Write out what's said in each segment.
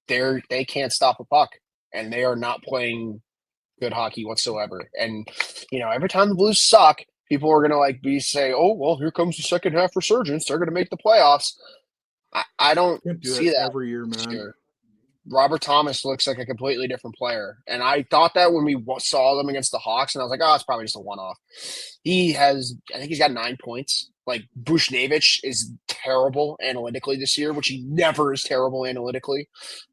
they can't stop a puck, and they are not playing good hockey whatsoever. And every time the Blues suck, people are gonna say, "Oh, well, here comes the second half resurgence. They're gonna make the playoffs." I don't Can't do see that that every year, this man. year. Robert Thomas looks like a completely different player, and I thought that when we saw them against the Hawks, and I was like, "Oh, it's probably just a one-off." I think he's got 9 points. Like Bushnevich is terrible analytically this year, which he never is terrible analytically.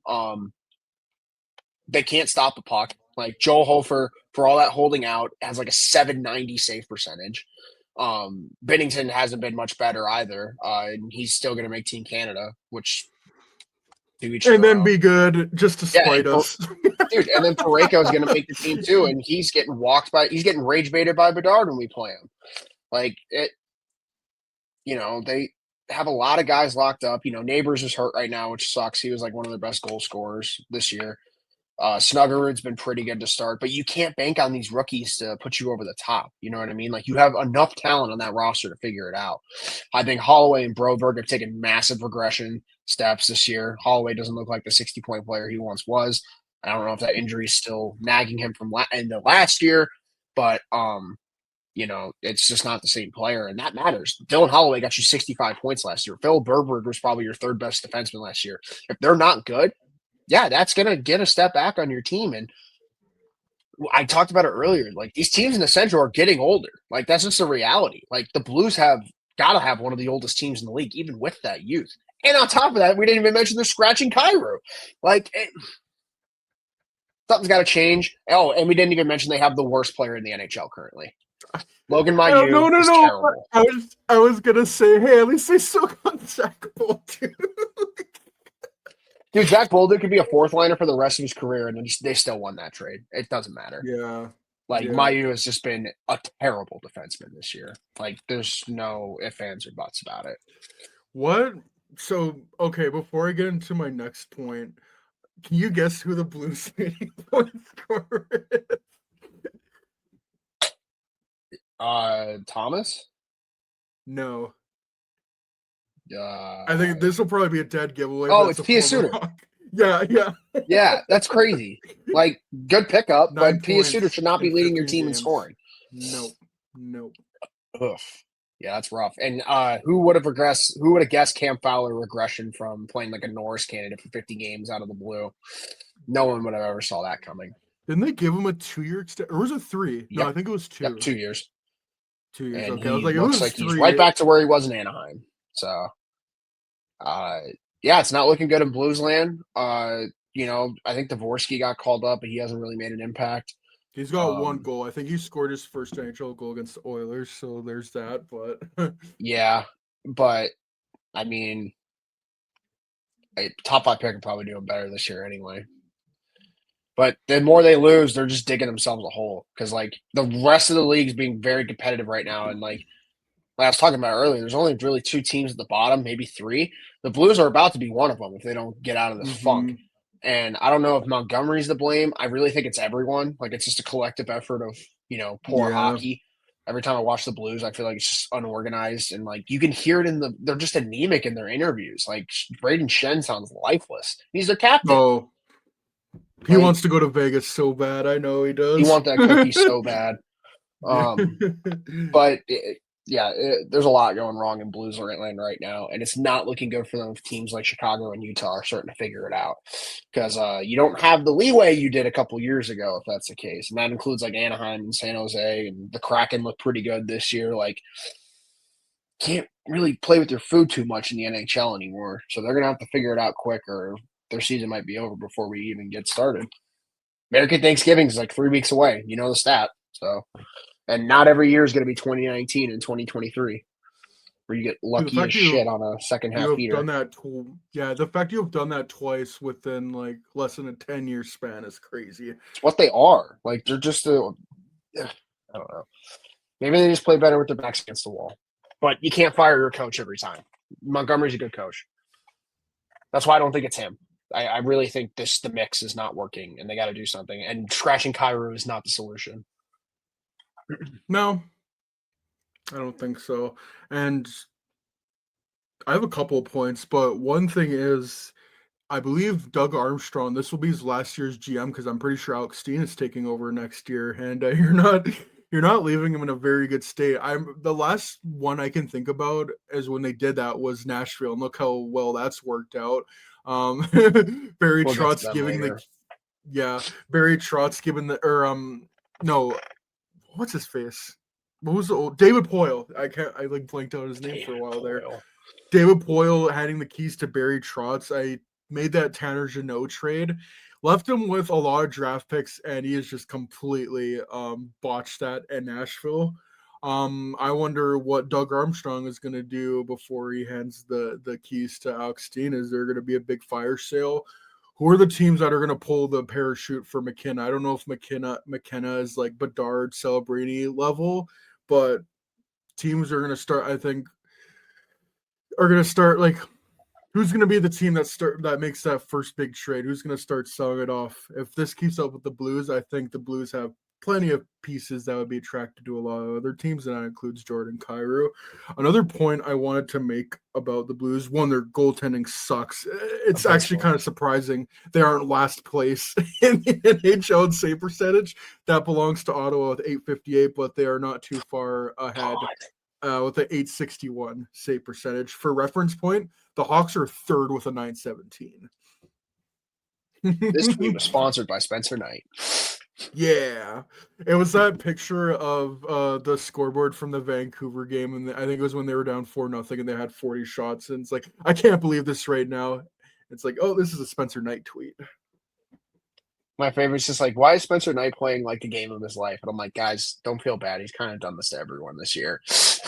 Um, they can't stop the puck. Like Joel Hofer, for all that holding out, has like a 790 save percentage. Bennington hasn't been much better either, and he's still going to make Team Canada, which to each And their then own. be good just to Yeah, spite us. dude, and then Parayko is going to make the team too, and he's getting rage baited by Bedard when we play him. Like it, they have a lot of guys locked up. Neighbors is hurt right now, which sucks. He was like one of their best goal scorers this year. Snuggerud's been pretty good to start, but you can't bank on these rookies to put you over the top. You know what I mean? Like you have enough talent on that roster to figure it out. I think Holloway and Broberg have taken massive regression steps this year. Holloway doesn't look like the 60-point player he once was. I don't know if that injury is still nagging him from in the last year, but it's just not the same player, and that matters. Dylan Holloway got you 65 points last year. Phil Berberg was probably your third best defenseman last year. If they're not good, yeah, that's going to get a step back on your team. And I talked about it earlier. Like these teams in the Central are getting older. Like that's just a reality. Like the Blues have got to have one of the oldest teams in the league, even with that youth. And on top of that, we didn't even mention they're scratching Cairo. Something's got to change. Oh, and we didn't even mention they have the worst player in the NHL currently. Logan Mailloux is No. terrible. I was gonna say, hey, at least they still got Zach Bolduc. Dude, Zach Bolduc could be a fourth liner for the rest of his career, and they still won that trade. It doesn't matter. Yeah. Like Yeah. Mailloux has just been a terrible defenseman this year. Like there's no ifs, ands, or buts about it. What? So, okay, before I get into my next point, can you guess who the Blues leading point scorer is? Thomas. No. I Uh, think this will probably be a dead giveaway, but oh, it's it's a Pia former Suter. Hawk. Yeah, yeah. Yeah, that's crazy. Like good pickup, Nine but Pia Suter points should not in be leading your 15 team in games. scoring. Nope. Nope. Ugh. Yeah, that's rough. And who would have regressed? Who would have guessed Cam Fowler regression from playing like a Norris candidate for 50 games out of the blue? No one would have ever saw that coming. Didn't they give him a 2-year extension? Or was it 3? No, Yep. I think it was Yep. 2. 2 years. 2 years. And Okay. I was he like, it looks was like he's right 3. back to where he was in Anaheim. So, uh, yeah, it's not looking good in Bluesland. I think Dvorsky got called up, but he hasn't really made an impact. He's got one Um, goal. I think he scored his first NHL goal against the Oilers, so there's that. But yeah, but I mean, a top five pick would probably do better this year anyway. But the more they lose, they're just digging themselves a hole because like the rest of the league is being very competitive right now, and like I was talking about earlier, there's only really two teams at the bottom, maybe three. The Blues are about to be one of them if they don't get out of this funk. mm-hmm. And I don't know if Montgomery's to blame. I really think it's everyone. Like it's just a collective effort of poor Yeah. hockey. Every time I watch the Blues, I feel like it's just unorganized, and like you can hear it they're just anemic in their interviews. Like Braden Shen sounds lifeless. He's their captain. Oh, he Like wants to go to Vegas so bad. I know he he does. want that cookie so bad. Um, But there's a lot going wrong in Blues land right now, and it's not looking good for them if teams like Chicago and Utah are starting to figure it out because you don't have the leeway you did a couple years ago if that's the case, and that includes like Anaheim and San Jose, and the Kraken look pretty good this year. Like, can't really play with their food too much in the NHL anymore, so they're gonna have to figure it out quick, or their season might be over before we even get started. American Thanksgiving is like 3 weeks away. You know the stat, so. And not every year is going to be 2019 and 2023, where you get Dude, the lucky as fact shit on a second you half have done heater. that, the fact you have done that twice within like less than a 10-year span is crazy. It's what they are. Like they're just I don't know. Maybe they just play better with their backs against the wall. But you can't fire your coach every time. Montgomery's a good coach. That's why I don't think it's him. I really think the mix is not working, and they got to do something. And scratching Cairo is not the solution. No, I don't think so. And I have a couple of points, but one thing is I believe Doug Armstrong. This will be his last year's GM because I'm pretty sure Alex Steen is taking over next year, and you're not leaving him in a very good state. I'm the last one I can think about is when they did that was Nashville, and look how well that's worked out. Um, Barry We'll get to Trotz them giving the later. yeah Barry Trotz giving the or no, what's his face? What was the old David Poyle? I like blanked out his name for a while there. Poyle. David Poyle handing the keys to Barry Trotz. I made that Tanner Jeannot trade, left him with a lot of draft picks, and he has just completely botched that in Nashville. I wonder what Doug Armstrong is going to do before he hands the keys to Alex Steen. Is there going to be a big fire sale? Who are the teams that are going to pull the parachute for McKenna? I don't know if McKenna is like Bedard, Celebrini level, but teams are going to start. I think are going to start like who's going to be the team that makes that first big trade? Who's going to start selling it off? If this keeps up with the Blues, I think the Blues have plenty of pieces that would be attracted to a lot of other teams, and that includes Jordan Kyrou. Another point I wanted to make about the Blues: one, their goaltending sucks. It's actually kind of surprising they aren't last place in the NHL in save percentage. That belongs to Ottawa with 858, but they are not too far ahead. With the 861 save percentage. For reference point, the Hawks are third with a 917. This tweet was sponsored by Spencer Knight. Yeah, it was that picture of the scoreboard from the Vancouver game, and I think it was when they were down 4-0 and they had 40 shots, and it's like, I can't believe this right now. It's like, oh, this is a Spencer Knight tweet. My favorite's just like, why is Spencer Knight playing like the game of his life? And I'm like, guys, don't feel bad. He's kind of done this to everyone this year.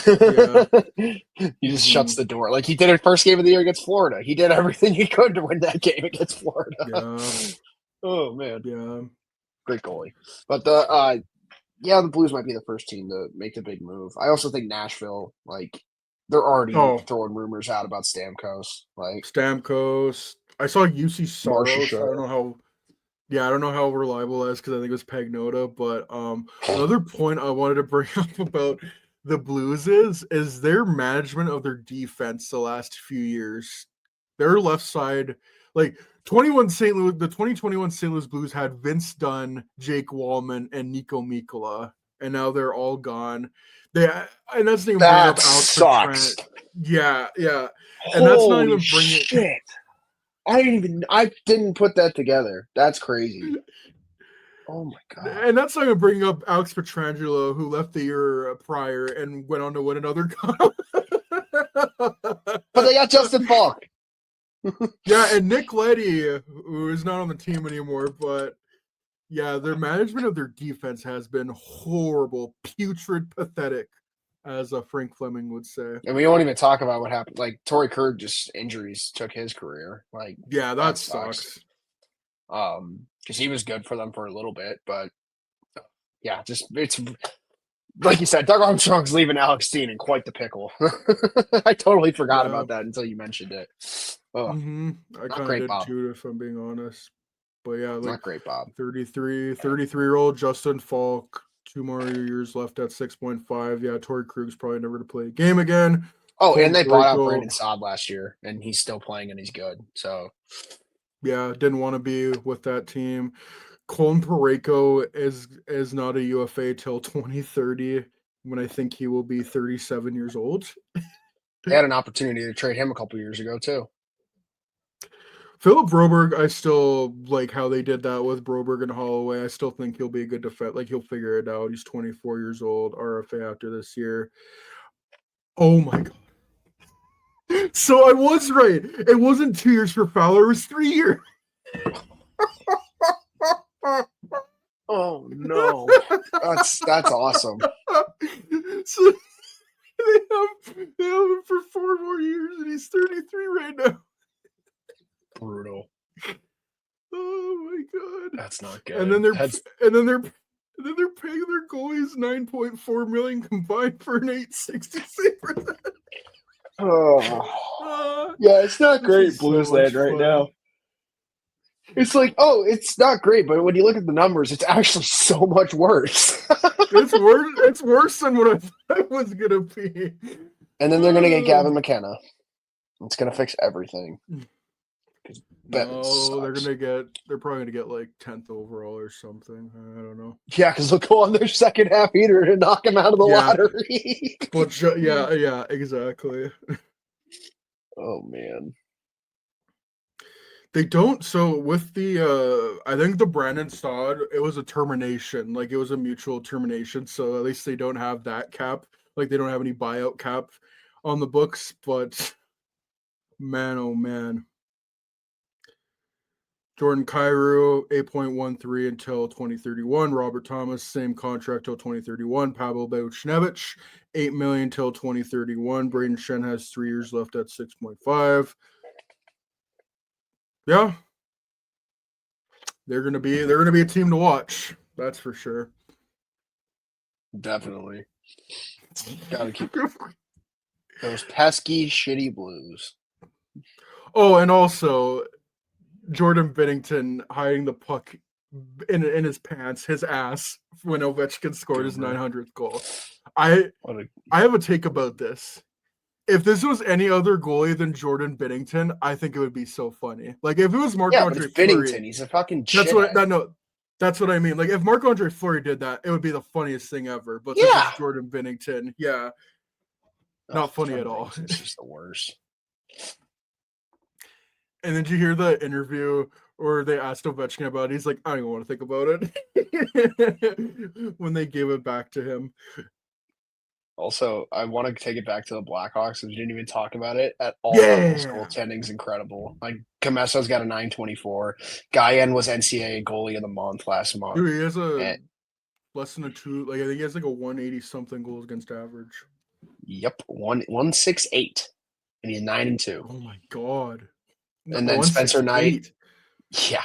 Yeah. He just shuts the door. Like he did it first game of the year against Florida. He did everything he could to win that game against Florida. Yeah. Oh man. Yeah. Great goalie. But the Blues might be the first team to make the big move. I also think Nashville, like, they're already throwing rumors out about Stamkos. Like Stamkos. I saw UC Saros. Marcia. I don't know how reliable that is because I think it was Pagnota. But another point I wanted to bring up about the Blues is their management of their defense the last few years. Their left side, like the 2021 St. Louis Blues had Vince Dunn, Jake Wallman, and Nico Mikkola, and now they're all gone. And that's not even bringing up Alex sucks. Yeah. And that's not even bringing shit. I didn't put that together. That's crazy. Oh my god! And that's not even bringing up Alex Pietrangelo, who left the year prior and went on to win another cup. But they got Justin Falk. Yeah, and Nick Leddy, who is not on the team anymore. But yeah, their management of their defense has been horrible, putrid, pathetic, as Frank Fleming would say. And we won't even talk about what happened. Like Torrey Krug, just injuries took his career. Like, yeah, that sucks. Because he was good for them for a little bit, but yeah, just it's like you said, Doug Armstrong's leaving Alex Steen in quite the pickle. I totally forgot about that until you mentioned it. Oh, I kind of did Bob. Too, if I'm being honest. But yeah, like not great, Bob. 33-year-old Justin Falk. 2 more years left at 6.5. Yeah, Torrey Krug's probably never to play a game again. Oh, and they brought out Brandon Saad last year, and he's still playing, and he's good. So, yeah, didn't want to be with that team. Colin Parayko is not a UFA till 2030, when I think he will be 37 years old. They had an opportunity to trade him a couple years ago, too. Philip Broberg, I still like how they did that with Broberg and Holloway. I still think he'll be a good defense. Like, he'll figure it out. He's 24 years old, RFA after this year. Oh, my God. So I was right. It wasn't 2 years for Fowler. It was 3 years. Oh, no. That's awesome. So they have him for 4 more years, and he's 33 right now. Brutal. Oh my god, that's not good. And then they're paying their goalies $9.4 million combined for an $8.60. Oh, yeah, it's not great, Blues land right now. It's like, oh, it's not great, but when you look at the numbers, it's actually so much worse. It's worse. It's worse than what I thought it was gonna be. And then they're gonna get Gavin McKenna. It's gonna fix everything. No, sucks. they're probably gonna get like 10th overall or something. I don't know. Yeah, because they'll go on their second half heater to knock him out of the Yeah. lottery. But yeah, exactly. Oh man. They don't. So with the I think the Brandon Stott, it was a termination. Like it was a mutual termination. So at least they don't have that cap. Like they don't have any buyout cap on the books. But man, oh man. Jordan Cairo, 8.13 until 2031. Robert Thomas, same contract till 2031. Pavel Buchnevich, 8 million till 2031. Braden Shen has 3 years left at 6.5. Yeah. They're gonna be a team to watch. That's for sure. Definitely. Gotta keep those pesky, shitty Blues. Oh, and also Jordan Binnington hiding the puck in his pants, his ass, when Ovechkin scored his 900th goal. I have a take about this. If this was any other goalie than Jordan Binnington, I think it would be so funny. Like if it was Marc-Andre Binnington, Fleury, he's a fucking that's what I mean. Like if Marc-Andre Fleury did that, it would be the funniest thing ever. But yeah, since it's Jordan Binnington, yeah, not funny at all. It's just the worst. And then did you hear the interview where they asked Ovechkin about it? He's like, I don't even want to think about it. When they gave it back to him. Also, I want to take it back to the Blackhawks, and we didn't even talk about it at all. Yeah. Goaltending's incredible. Like Kamessa's got a 924. Guyan was NCAA goalie of the month last month. Dude, he has a less than a 2. Like I think he has like a 180 something goals against average. Yep, 168, and he's 9-2. Oh my god! And then Spencer Knight. Yeah,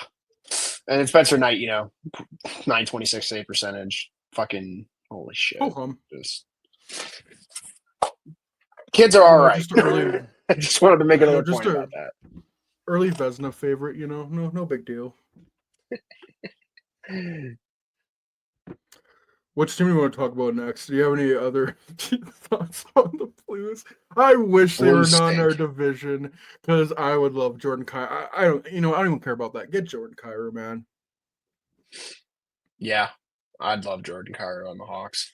and then Spencer Knight, 926 save percentage. Fucking holy shit! Just kids are all right. I just wanted to make another point about that. Early Vezina favorite, no big deal. Which team do you want to talk about next? Do you have any other thoughts on the Blues? I wish they were not in our division because I would love Jordan Kyrou. I don't even care about that. Get Jordan Kyrou, man. Yeah, I'd love Jordan Kyrou on the Hawks.